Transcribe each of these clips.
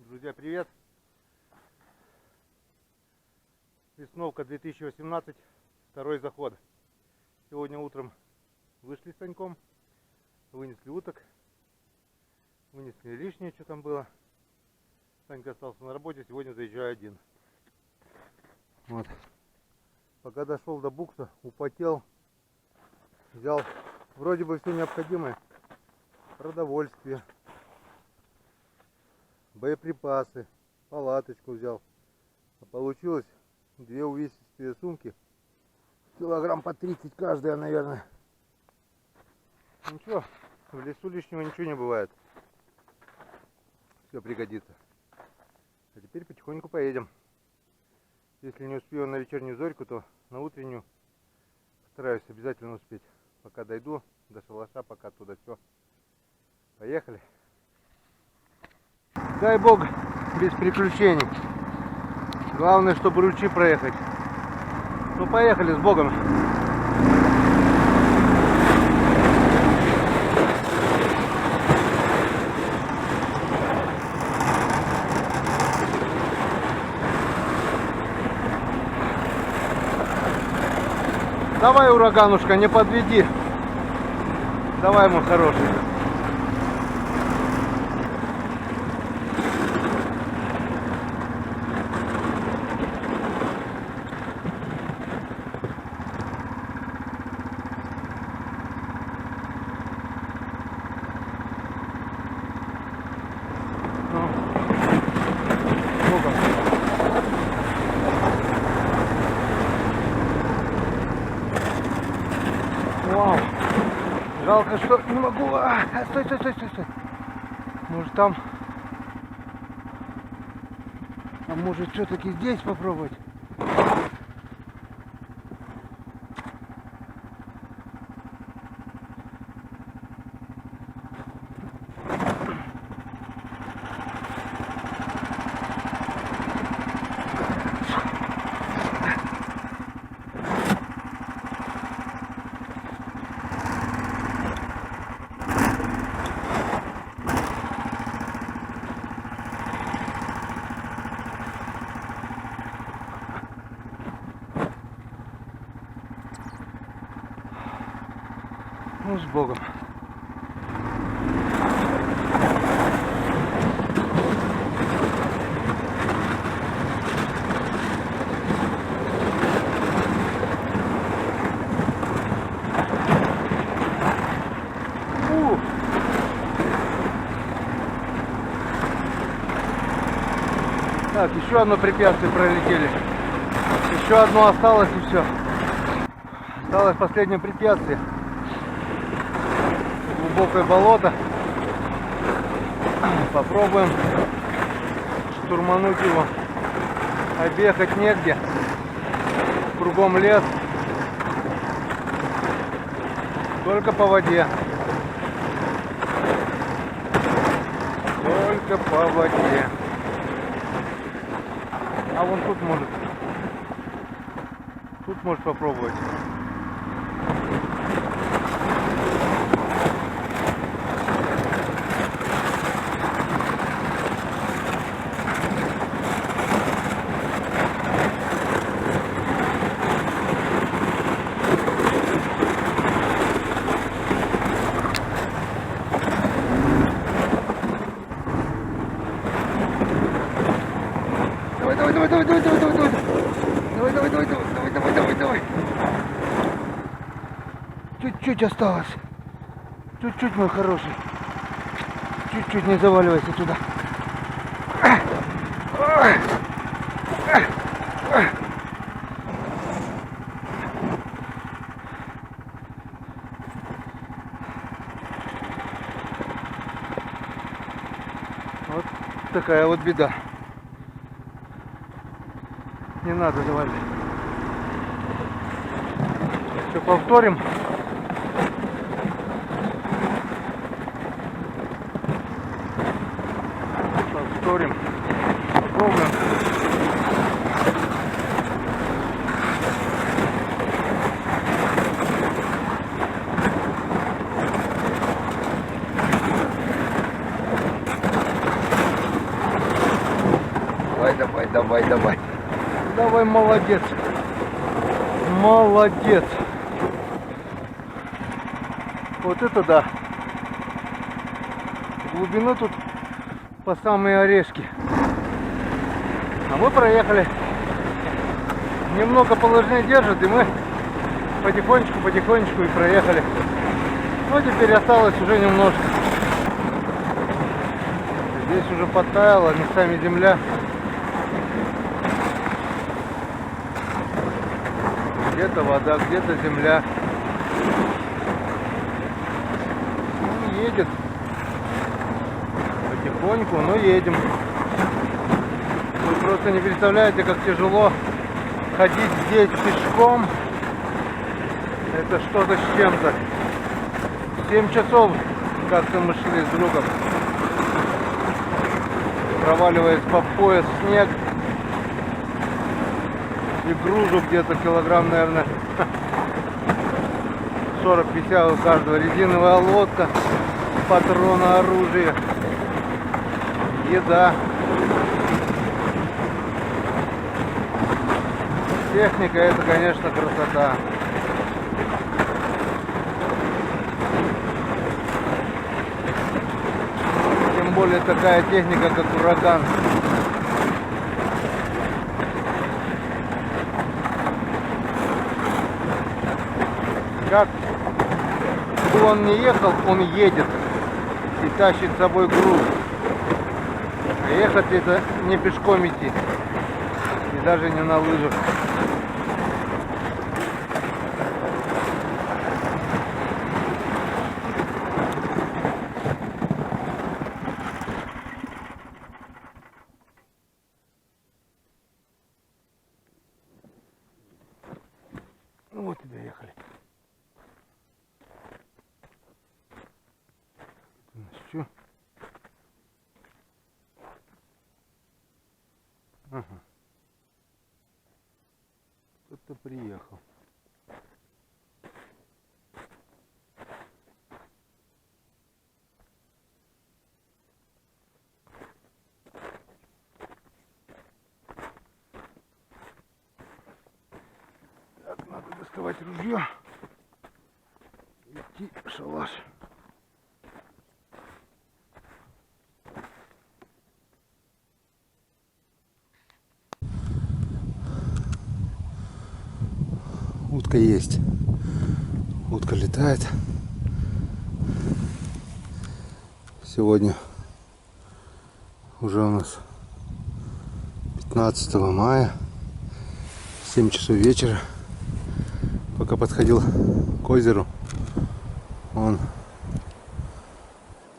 Друзья, привет! Весновка 2018, второй заход. Сегодня утром вышли с Саньком, вынесли уток, вынесли лишнее, что там было. Санька остался на работе, сегодня заезжаю один. Вот. Пока дошел до букса, употел, взял вроде бы все необходимое: продовольствие, боеприпасы, палаточку взял. А получилось две увесистые сумки, килограмм по 30 каждая, наверное. Ничего, в лесу лишнего ничего не бывает. Все пригодится. А теперь потихоньку поедем. Если не успею на вечернюю зорьку, то на утреннюю постараюсь обязательно успеть. Пока дойду до шалаша, пока туда все. Поехали. Дай бог, без приключений. Главное, чтобы ручьи проехать. Ну, поехали, с Богом. Давай, ураганушка, не подведи. Давай, мой хороший. Вау. Жалко, что не могу. Стой, стой, стой, стой, стой. Может там. А может все-таки здесь попробовать? Ну, с Богом. Так, еще одно препятствие пролетели. Еще одно осталось, и все. Осталось последнее препятствие. Глубокое болото. Попробуем штурмануть его. Объехать негде. Кругом лес. Только по воде. Только по воде. А вон тут может. Тут можешь попробовать. Чуть-чуть осталось. Чуть-чуть, мой хороший. Чуть-чуть, не заваливайся туда. Вот такая вот беда. Не надо завалить. Все, повторим. Повторим. Попробуем. давай, давай, давай. Давай, молодец. Молодец. Вот это да. Глубину тут по самые орешки. А мы проехали. Немного положение держит, и мы потихонечку и проехали. Ну, теперь осталось уже немножко. Здесь уже подтаяло, местами земля. Где-то вода, где-то земля. Ну, едет. Потихоньку, но едем. Вы просто не представляете, как тяжело ходить здесь пешком. Это что-то с чем-то. 7 часов как-то мы шли с другом, проваливаясь по пояс в снег. И грузу где-то килограмм, наверное, 40-50 у каждого. Резиновая лодка, патроны, оружие, еда. Техника — это, конечно, красота. Тем более такая техника, как ураган. Как бы он ни ехал, он едет и тащит с собой груз. А ехать это не пешком идти, и даже не на лыжах. Вот и доехали. Что? Ага. Кто-то приехал. Так, надо доставать ружье. Идти в шалаш. Утка есть. Утка летает. Сегодня уже у нас 15 мая. 7 часов вечера. Пока подходил к озеру, он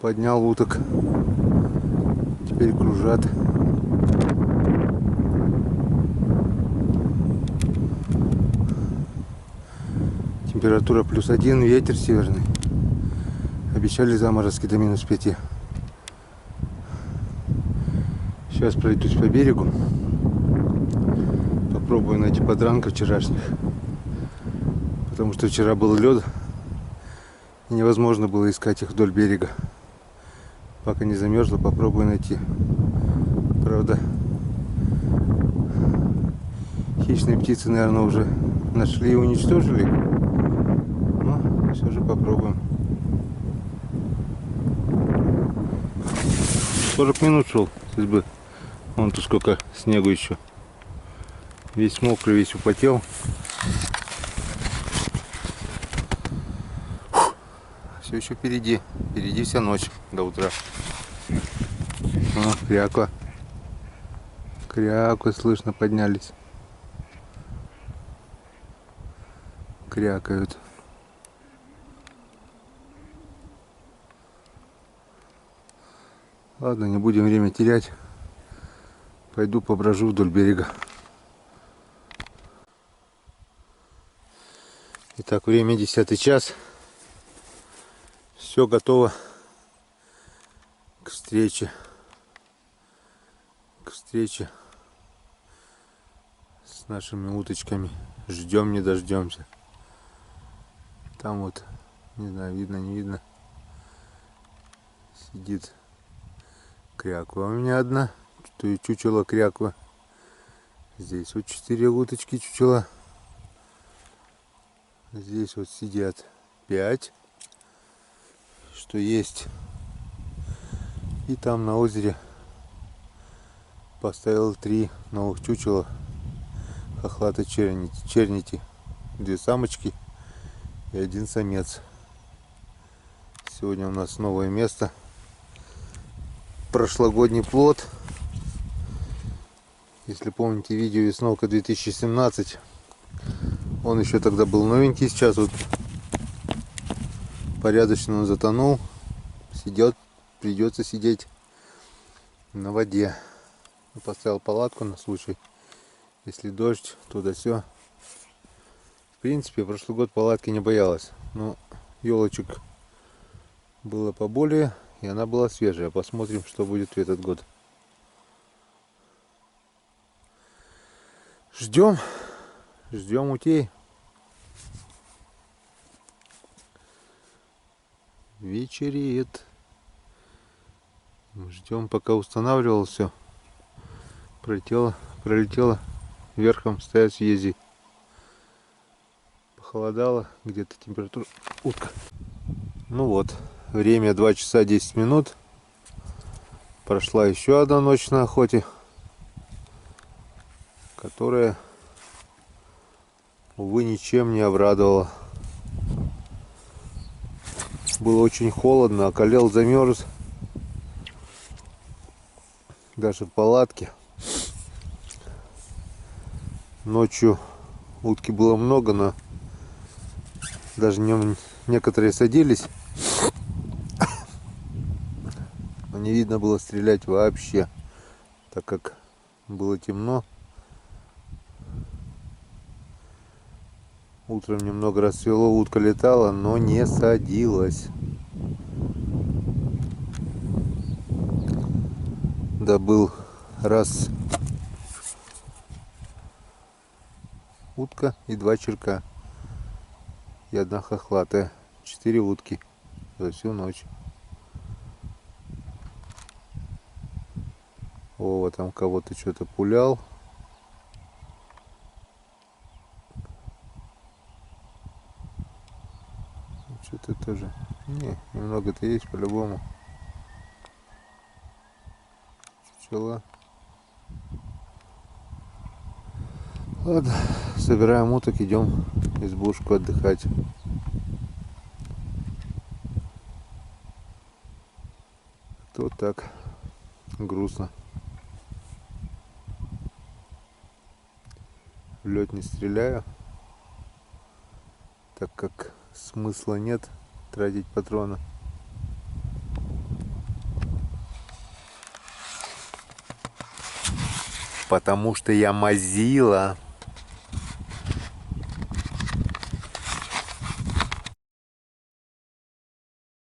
поднял уток. Теперь кружат. Температура +1, ветер северный. Обещали заморозки до -5. Сейчас пройдусь по берегу. Попробую найти подранков вчерашних. Потому что вчера был лед. И невозможно было искать их вдоль берега. Пока не замерзло, попробую найти. Правда, хищные птицы, наверное, уже нашли и уничтожили. Но все же попробуем. 40 минут шел с избы. Вон тут сколько снегу еще. Весь мокрый, весь употел. Все еще впереди. Впереди вся ночь до утра. О, кряква. Кряквы слышно поднялись. Крякают. Ладно, не будем время терять. Пойду поброжу вдоль берега. Итак, время 10 час. Все готово к встрече. К встрече с нашими уточками. Ждем, не дождемся. Там вот, не знаю, видно, не видно, сидит кряква у меня одна, что и чучело кряква Здесь вот 4 уточки чучела. Здесь вот сидят 5, что есть. И там на озере поставил 3 новых чучела хохлатой чернити. 2 самочки и 1 самец. Сегодня у нас новое место. Прошлогодний плод. Если помните видео весновка 2017, он еще тогда был новенький. Сейчас вот порядочно он затонул. Придется сидеть на воде. Поставил палатку на случай, если дождь, то да сё. В принципе, прошлый год палатки не боялась, но елочек было поболее, и она была свежая. Посмотрим, что будет в этот год. Ждем утей. Вечереет. Ждем, пока устанавливал все. Пролетело верхом, стоять в ези. Похолодало, где-то температура. Утка. Ну вот, время 2 часа 10 минут. Прошла еще одна ночь на охоте, которая, увы, ничем не обрадовала. Было очень холодно, околел, замерз. Даже в палатке. Ночью утки было много, но даже некоторые садились. Но не видно было стрелять вообще, так как было темно. Утром немного рассвело, утка летала, но не садилась. Да, был раз утка и 2 черка. И 1 хохлатая. 4 утки за всю ночь. Вова там кого-то что-то пулял. Что-то тоже. Немного-то есть по-любому. Чучела. Ладно, собираем уток, идем в избушку отдыхать. Вот так. Грустно. В лед не стреляю, так как смысла нет тратить патроны. Потому что я мазила.